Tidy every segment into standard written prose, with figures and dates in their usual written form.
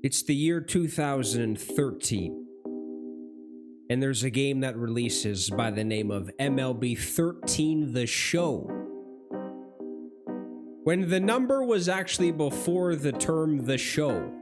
It's the year 2013, and there's a game that releases by the name of MLB 13 The Show. When the number was actually before the term The Show.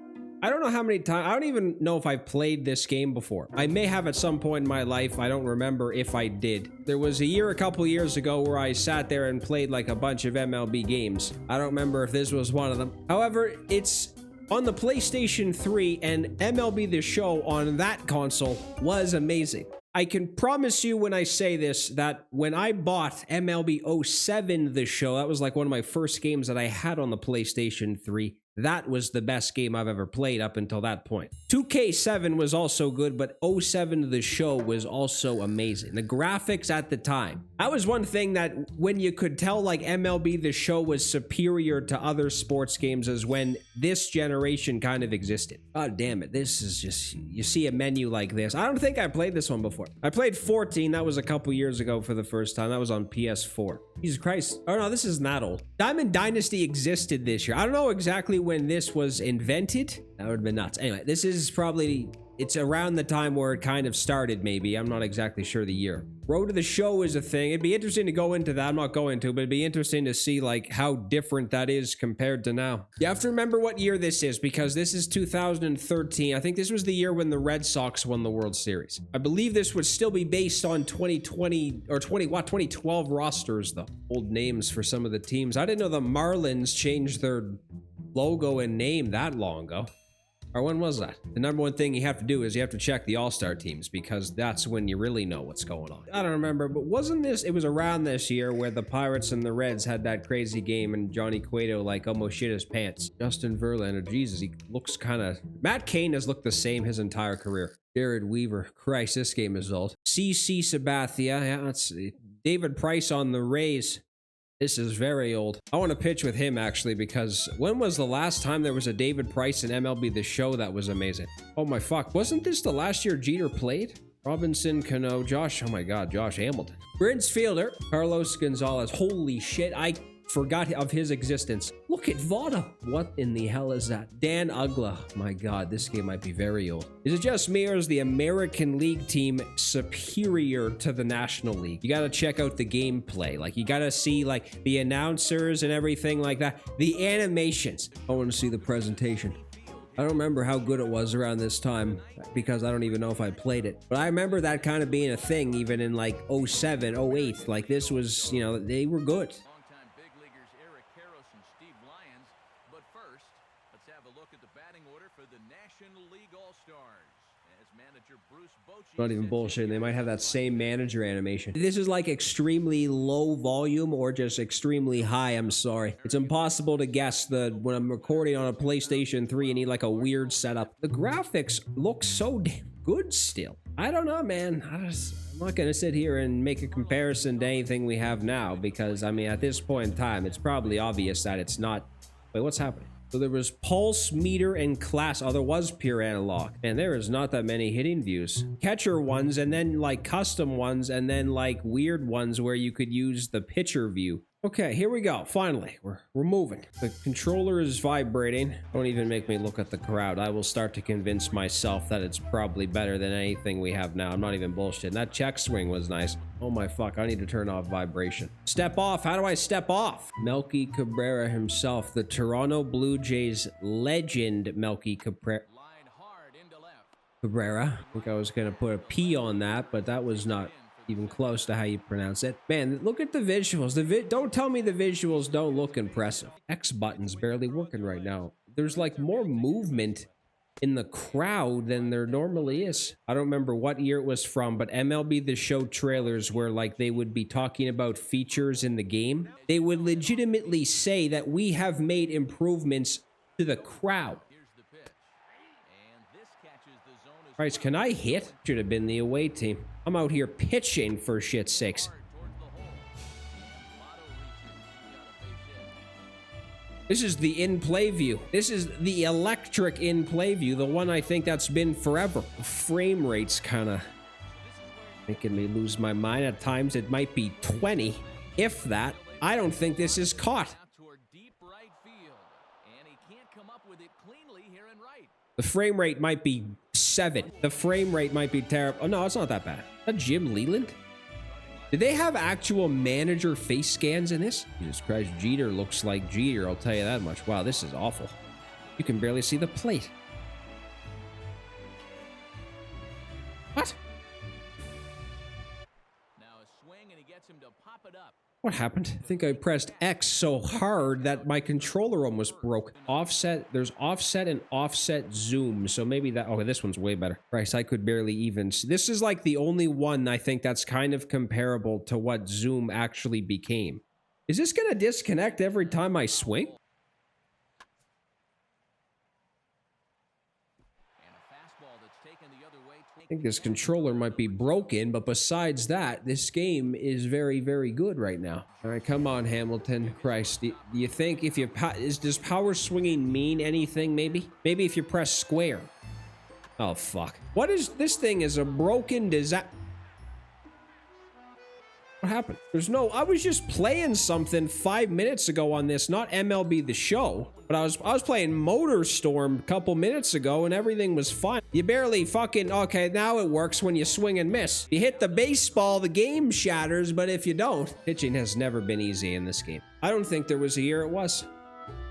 I don't know how many times, I don't even know if I've played this game before. I may have at some point in my life, I don't remember if I did. There was a couple years ago where I sat there and played like a bunch of MLB games. I don't remember if this was one of them. However, it's on the PlayStation 3, and MLB The Show on that console was amazing. I can promise you when I say this that when I bought MLB 07 The Show, that was like one of my first games that I had on the PlayStation 3. That was the best game I've ever played up until that point. 2K7 was also good, but 07 The Show was also amazing. The graphics at the time. That was one thing that when you could tell like MLB The Show was superior to other sports games is when this generation kind of existed. God damn it. This is just, you see a menu like this. I don't think I played this one before. I played 14. That was a couple years ago for the first time. That was on PS4. Jesus Christ. Oh no, this isn't that old. Diamond Dynasty existed this year. I don't know exactly when this was invented. That would have been nuts. Anyway, this is probably, it's around the time where it kind of started, maybe. I'm not exactly sure the year. Road to the Show is a thing. It'd be interesting to go into that. I'm not going to, but it'd be interesting to see like how different that is compared to now. You have to remember what year this is because this is 2013. I think this was the year when the Red Sox won the World Series. I believe this would still be based on 2020 or 2012 rosters though. Old names for some of the teams. I didn't know the Marlins changed their logo and name that long ago. Or when was that? The number one thing you have to do is you have to check the all-star teams because that's when you really know what's going on. I don't remember, but wasn't this, it was around this year where the Pirates and the Reds had that crazy game and Johnny Cueto like almost shit his pants. Justin Verlander, Jesus, he looks kind of, Matt Cain has looked the same his entire career. Jared Weaver, Christ, this game is old. CC Sabathia, yeah, that's David Price on the Rays. This is very old. I want to pitch with him, actually, because when was the last time there was a David Price in MLB The Show that was amazing? Oh, my fuck. Wasn't this the last year Jeter played? Robinson Cano, Josh, oh my God, Josh Hamilton. Prince Fielder, Carlos Gonzalez. Holy shit, I forgot of his existence. Look at Votto. What in the hell is that? Dan Ugla. My God, this game might be very old. Is it just me or is the American League team superior to the National League? You gotta check out the gameplay. Like, you gotta see, like, the announcers and everything like that. The animations. I want to see the presentation. I don't remember how good it was around this time because I don't even know if I played it. But I remember that kind of being a thing even in, like, 07, 08. Like, this was, you know, they were good. Not even bullshitting. They might have that same manager animation. This is like extremely low volume or just extremely high. I'm sorry. It's impossible to guess when I'm recording on a PlayStation 3 and need like a weird setup. The graphics look so damn good still. I don't know, man. I'm not going to sit here and make a comparison to anything we have now because, I mean, at this point in time, it's probably obvious that it's not. Wait, what's happening? So there was pulse, meter, and class. Oh, there was pure analog. And there is not that many hitting views. Catcher ones, and then like custom ones, and then like weird ones where you could use the pitcher view. Okay, here we go. Finally, we're moving. The controller is vibrating. Don't even make me look at the crowd. I will start to convince myself that it's probably better than anything we have now. I'm not even bullshitting. That check swing was nice. Oh my fuck, I need to turn off vibration. Step off. How do I step off? Melky Cabrera himself, the Toronto Blue Jays legend Melky Cabrera. I think I was gonna put a P on that, but that was not even close to how you pronounce it. Man, look at the visuals. Don't tell me the visuals don't look impressive. X button's barely working right now. There's like more movement in the crowd than there normally is. I don't remember what year it was from, but MLB The Show trailers where like they would be talking about features in the game. They would legitimately say that we have made improvements to the crowd. Christ, can I hit? Should have been the away team. I'm out here pitching for shit's sakes. This is the in-play view. This is the electric in-play view, the one I think that's been forever. The frame rate's kind of making me lose my mind. At times it might be 20, if that. I don't think this is caught. The frame rate might be 7. The frame rate might be terrible. Oh, no, it's not that bad. Is that Jim Leland? Did they have actual manager face scans in this? Jesus Christ, Jeter looks like Jeter, I'll tell you that much. Wow, this is awful. You can barely see the plate. What? Now a swing and he gets him to pop it up. What happened? I think I pressed X so hard that my controller almost broke. Offset, there's offset and offset zoom. So maybe that, oh, this one's way better. Christ, I could barely even see. This is like the only one I think that's kind of comparable to what zoom actually became. Is this gonna disconnect every time I swing? I think this controller might be broken, but besides that, this game is very, very good right now. All right, come on, Hamilton. Christ, do you think if you does power swinging mean anything? Maybe if you press square. Oh fuck! What is this thing? Is a broken disaster? What happened? There's no. I was just playing something 5 minutes ago on this, not MLB The Show, but I was playing Motor Storm a couple minutes ago, and everything was fine. You barely fucking okay. Now it works when you swing and miss. You hit the baseball, the game shatters. But if you don't, pitching has never been easy in this game. I don't think there was a year it was.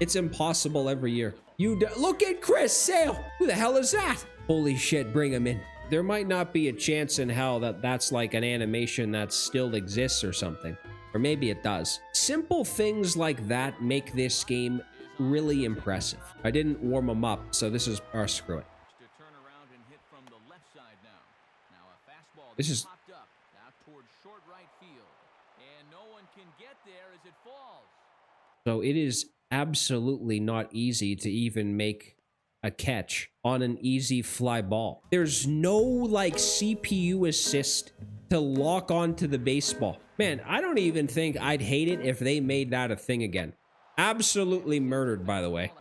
It's impossible every year. Look at Chris Sale. Who the hell is that? Holy shit! Bring him in. There might not be a chance in hell that that's like an animation that still exists or something. Or maybe it does. Simple things like that make this game really impressive. I didn't warm them up, so this is... Oh, screw it. This is... So it is absolutely not easy to even make a catch on an easy fly ball. There's no like CPU assist to lock onto the baseball. Man, I don't even think I'd hate it if they made that a thing again. Absolutely murdered, by the way.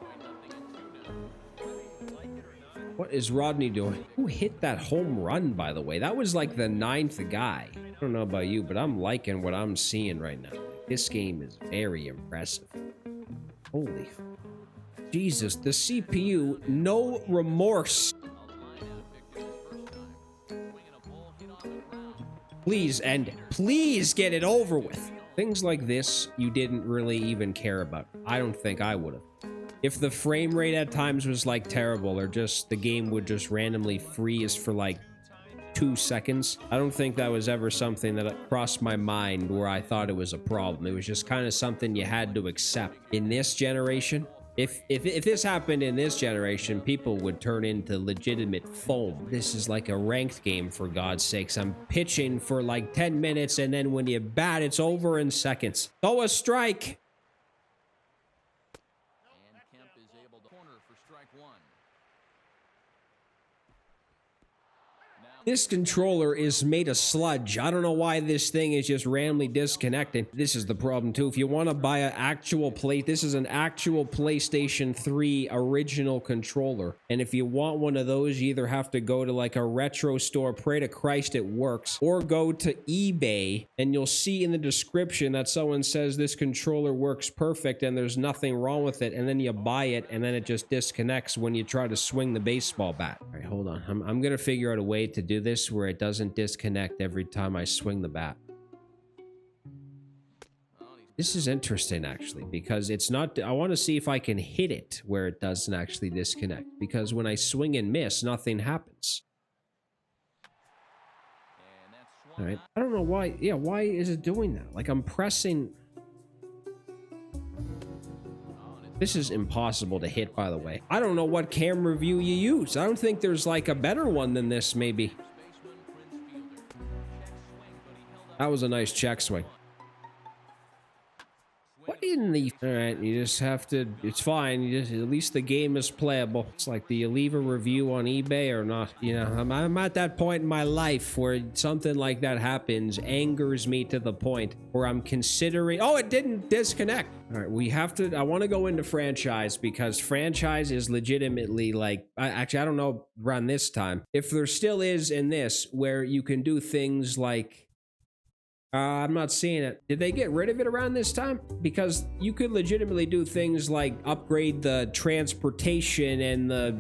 What is Rodney doing? Who hit that home run, by the way? That was like the 9th guy. I don't know about you, but I'm liking what I'm seeing right now. This game is very impressive. Holy Jesus, the CPU, no remorse. Please end it. Please get it over with. Things like this, you didn't really even care about. I don't think I would have. If the frame rate at times was like terrible or just the game would just randomly freeze for like 2 seconds, I don't think that was ever something that crossed my mind where I thought it was a problem. It was just kind of something you had to accept. In this generation, if this happened in this generation, people would turn into legitimate foam. This is like a ranked game, for God's sakes. I'm pitching for like 10 minutes, and then when you bat, it's over in seconds. Throw a strike. And Kemp is able to corner for strike one. This controller is made of sludge. I don't know why this thing is just randomly disconnecting. This is the problem too. If you want to buy an actual this is an actual PlayStation 3 original controller. And if you want one of those, you either have to go to like a retro store, pray to Christ it works, or go to eBay, and you'll see in the description that someone says this controller works perfect and there's nothing wrong with it, and then you buy it and then it just disconnects when you try to swing the baseball bat. All right, hold on. I'm gonna figure out a way to do this where it doesn't disconnect every time I swing the bat. This is interesting actually, because it's not, I want to see if I can hit it where it doesn't actually disconnect, because when I swing and miss, nothing happens. All right, I don't know why. Yeah, why is it doing that? Like I'm pressing. This is impossible to hit, by the way. I don't know what camera view you use. I don't think there's like a better one than this, maybe. That was a nice check swing. What in the... All right, you just have to... It's fine. You just, at least the game is playable. It's like, do you leave a review on eBay or not? You know, I'm at that point in my life where something like that happens, angers me to the point where I'm considering... Oh, it didn't disconnect. All right, we have to... I want to go into franchise, because franchise is legitimately like... Actually, I don't know around this time. If there still is in this, where you can do things like... I'm not seeing it. Did they get rid of it around this time? Because you could legitimately do things like upgrade the transportation and the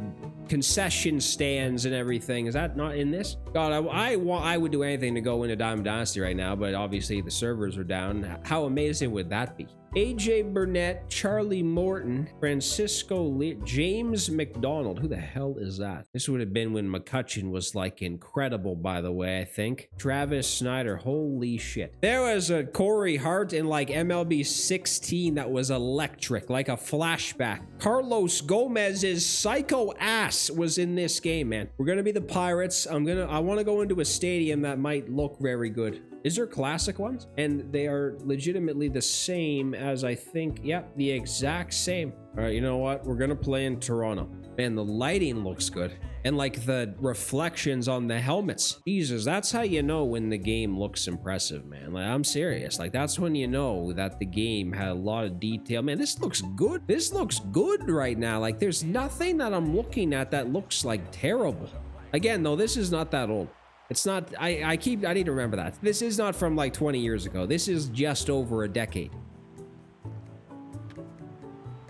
concession stands and everything. Is that not in this? God, I would do anything to go into Diamond Dynasty right now, but obviously the servers are down. How amazing would that be? AJ Burnett, Charlie Morton, Francisco Lee, James McDonald. Who the hell is that? This would have been when McCutcheon was like incredible, by the way, I think. Travis Snyder, holy shit. There was a Corey Hart in like MLB 16 that was electric, like a flashback. Carlos Gomez's psycho ass was in this game, man. We're gonna be the Pirates. I want to go into a stadium that might look very good. Is there classic ones? And they are legitimately the same as I think. Yep, the exact same. All right, you know what? We're gonna play in Toronto. Man, the lighting looks good. And like the reflections on the helmets. Jesus, that's how you know when the game looks impressive, man. Like, I'm serious. Like, that's when you know that the game had a lot of detail. Man, this looks good. This looks good right now. Like, there's nothing that I'm looking at that looks like terrible. Again, though, this is not that old. It's not, I need to remember that. This is not from like 20 years ago. This is just over a decade.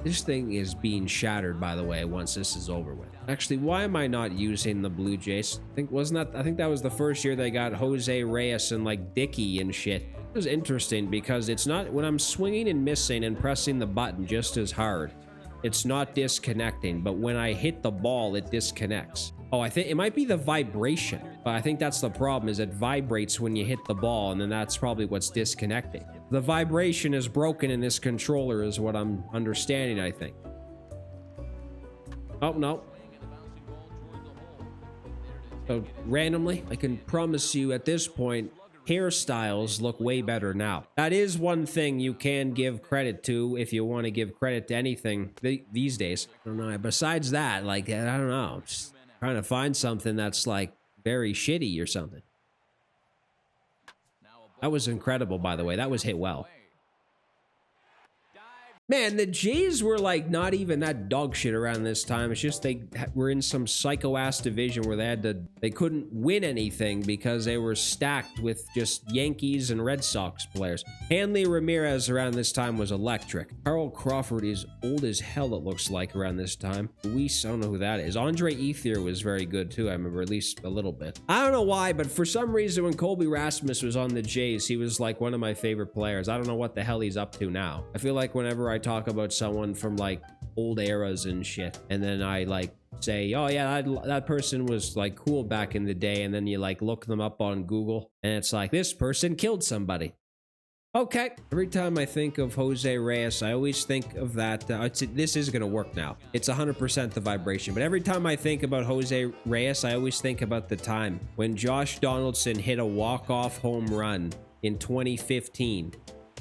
This thing is being shattered, by the way, once this is over with. Actually, why am I not using the Blue Jays? I think that was the first year they got Jose Reyes and like Dickey and shit. It was interesting because it's not, when I'm swinging and missing and pressing the button just as hard, it's not disconnecting, but when I hit the ball, it disconnects. Oh, I think it might be the vibration, but I think that's the problem, is it vibrates when you hit the ball, and then that's probably what's disconnecting. The vibration is broken in this controller is what I'm understanding, I think. Oh, no. So randomly, I can promise you at this point, hairstyles look way better now. That is one thing you can give credit to if you want to give credit to anything these days. I don't know. Besides that, like, I don't know. Just trying to find something that's like very shitty or something. That was incredible, by the way. That was hit well. Man, the Jays were like not even that dog shit around this time. It's just they were in some psycho ass division where they couldn't win anything because they were stacked with just Yankees and Red Sox players. Hanley Ramirez around this time was electric. Carl Crawford is old as hell, it looks like, around this time. Luis, I don't know who that is. Andre Ethier was very good too, I remember, at least a little bit. I don't know why, but for some reason when Colby Rasmus was on the Jays, he was like one of my favorite players. I don't know what the hell he's up to now. I feel like whenever I talk about someone from like old eras and shit, and then I like say, oh yeah, that person was like cool back in the day, and then you like look them up on Google and it's like, this person killed somebody. Okay. Every time I think of Jose Reyes, I always think of that. This is going to work now. It's 100% the vibration. But every time I think about Jose Reyes, I always think about the time when Josh Donaldson hit a walk-off home run in 2015.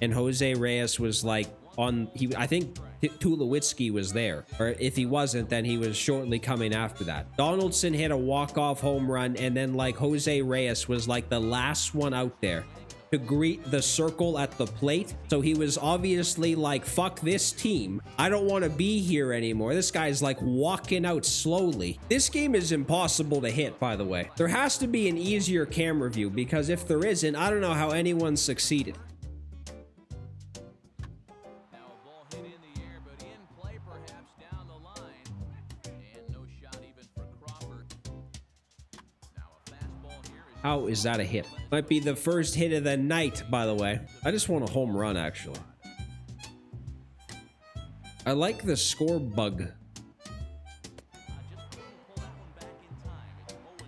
And Jose Reyes was like I think Tulowitzki was there. Or if he wasn't, then he was shortly coming after that. Donaldson hit a walk-off home run, and then like Jose Reyes was like the last one out there to greet the circle at the plate. So he was obviously like, fuck this team. I don't want to be here anymore. This guy's like walking out slowly. This game is impossible to hit, by the way. There has to be an easier camera view, because if there isn't, I don't know how anyone succeeded. How is that a hit? Might be the first hit of the night, by the way. I just want a home run, actually. I like the score bug.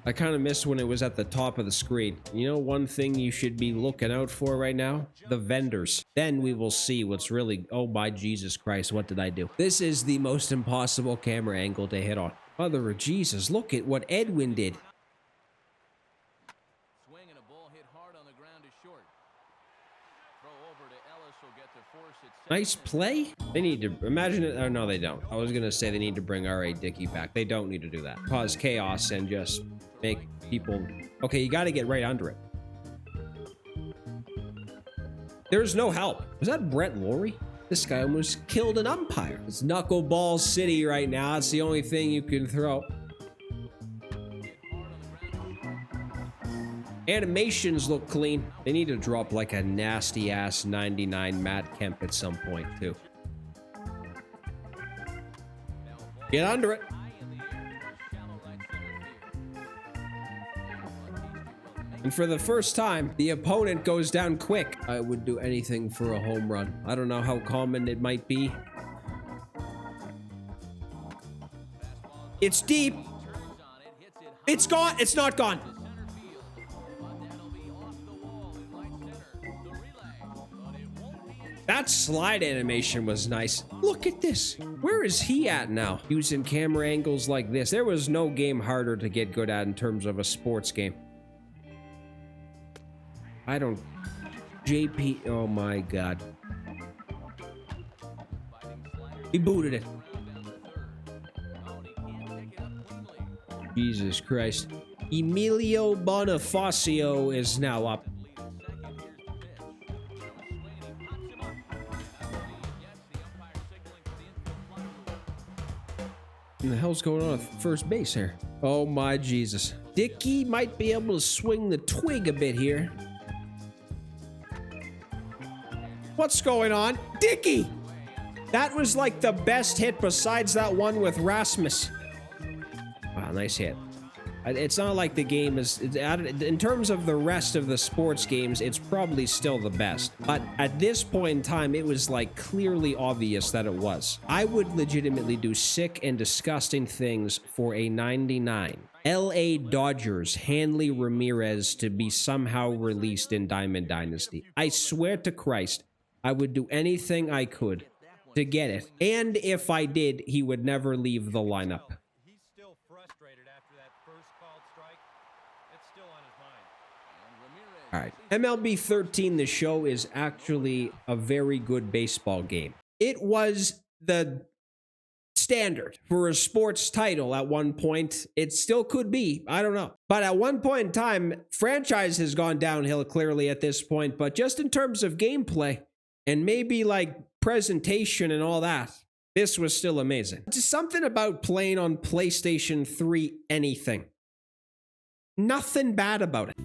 I kind of miss when it was at the top of the screen. You know, one thing you should be looking out for right now? The vendors. Then we will see what's really... Oh my Jesus Christ, what did I do? This is the most impossible camera angle to hit on. Mother of Jesus, look at what Edwin did. Nice play. They need to imagine it. Oh, no, they don't. I was gonna say they need to bring R.A. Dickey back. They don't need to do that. Cause chaos and just make people. Okay, you got to get right under it. There's no help. Was that Brett Laurie? This guy almost killed an umpire. It's knuckleball city right now. It's the only thing you can throw. Animations look clean. They need to drop like a nasty ass 99 Matt Kemp at some point too. Get under it. And for the first time, the opponent goes down quick. I would do anything for a home run. I don't know how common it might be. It's deep. It's gone. It's not gone. That slide animation was nice. Look at this. Where is he at now? Using camera angles like this. There was no game harder to get good at in terms of a sports game. I don't... JP... Oh my god. He booted it. Jesus Christ. Emilio Bonifacio is now up. What the hell's going on at first base here? Oh my Jesus. Dickey might be able to swing the twig a bit here. What's going on? Dickey! That was like the best hit besides that one with Rasmus. Wow, nice hit. It's not like the game is... in terms of the rest of the sports games, it's probably still the best. But at this point in time, it was like clearly obvious that it was. I would legitimately do sick and disgusting things for a 99. LA Dodgers Hanley Ramirez to be somehow released in Diamond Dynasty. I swear to Christ, I would do anything I could to get it. And if I did, he would never leave the lineup. All right, MLB 13, the show, is actually a very good baseball game. It was the standard for a sports title at one point. It still could be, I don't know. But at one point in time, franchise has gone downhill clearly at this point, but just in terms of gameplay and maybe like presentation and all that, this was still amazing. Just something about playing on PlayStation 3 anything. Nothing bad about it.